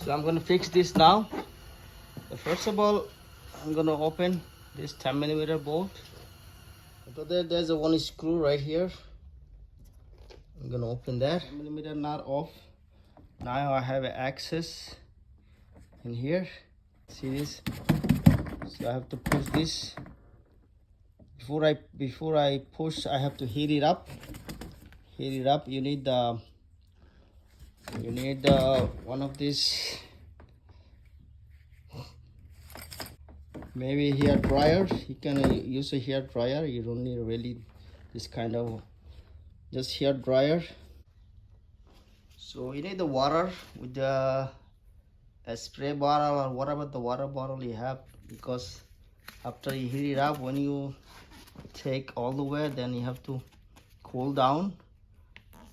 So I'm gonna fix this now. So first of all, I'm gonna open this 10mm bolt. So there's a one screw right here. I'm gonna open that. 10mm nut off. Now I have access in here. See this? So I have to push this. Before I push, I have to heat it up. Heat it up. You need one of these, maybe hair dryer. You can use a hair dryer. You don't need really this kind of just hair dryer. So you need the water with a spray bottle or whatever the water bottle you have, because after you heat it up, when you take all the way, then you have to cool down,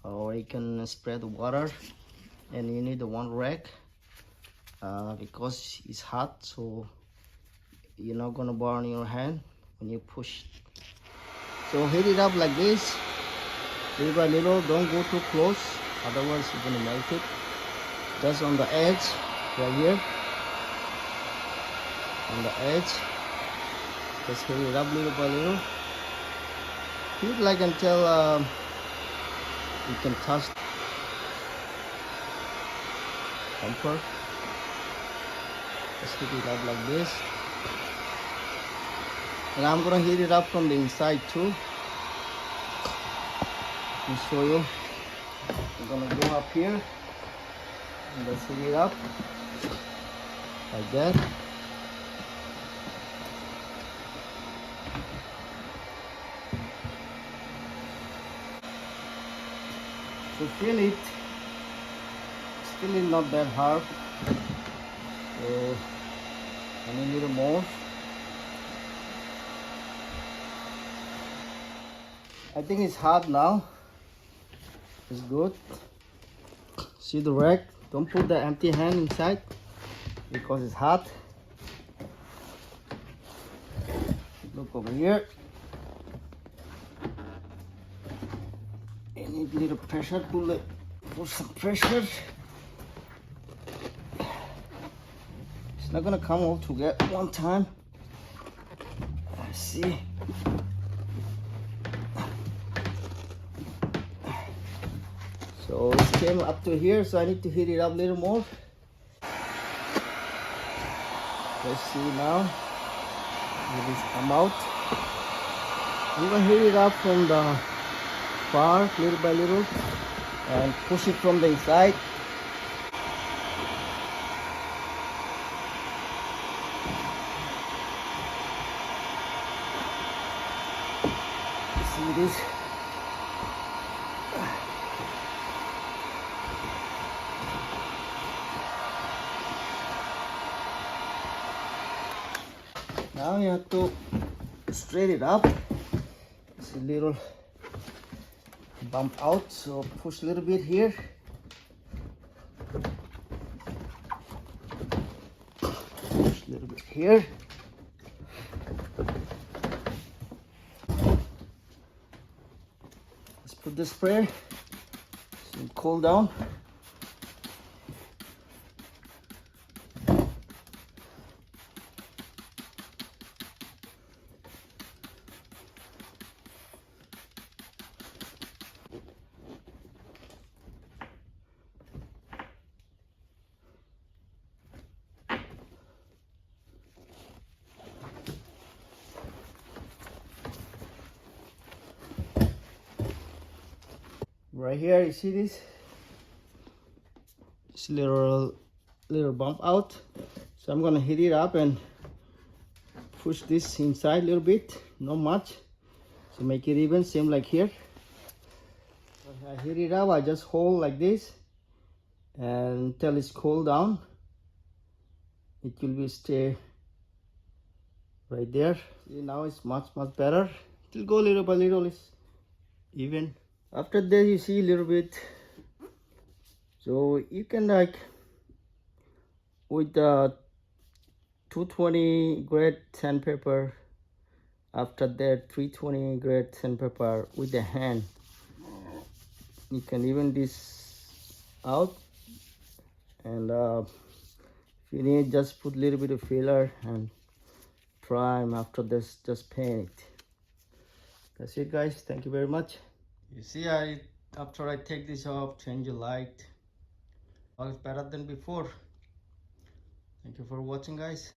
or you can spray the water. And you need the one rack because it's hot, so you're not gonna burn your hand when you push. So heat it up like this, little by little. Don't go too close, otherwise you're gonna melt it. Just on the edge, right here, on the edge. Just heat it up little by little. Heat like until you can touch comfort. Just heat it up like this. And I'm gonna heat it up from the inside too. Let me show you. I'm gonna go up here and just heat it up like that. So feel it. Still is not that hard. So I need a little more. I think it's hot now. It's good. See the rack? Don't put the empty hand inside because it's hot. Look over here. You need a little pressure. Put some pressure. It's not gonna come all together one time. Let's see. So it came up to here, so I need to heat it up a little more. Let's see now. Let this come out. I'm gonna heat it up from the far, little by little, and push it from the inside. See this? Now you have to straighten it up. It's a little bump out, so push a little bit here. Push a little bit here. Let's put the spray so it cool down. Right here, you see this? It's a little bump out. So I'm gonna heat it up and push this inside a little bit, not much. So make it even, same like here. When I heat it up, I just hold like this until it's cooled down. It will be stay right there. See, now it's much better. It will go little by little, it's even. After that, you see a little bit. So you can, like, with the 220 grade sandpaper, after that 320 grade sandpaper with the hand, you can even this out and If you need, just put a little bit of filler and prime. After this, just paint it. That's it, guys. Thank you very much. You see, after I take this off, change the light. All is better than before. Thank you for watching, guys.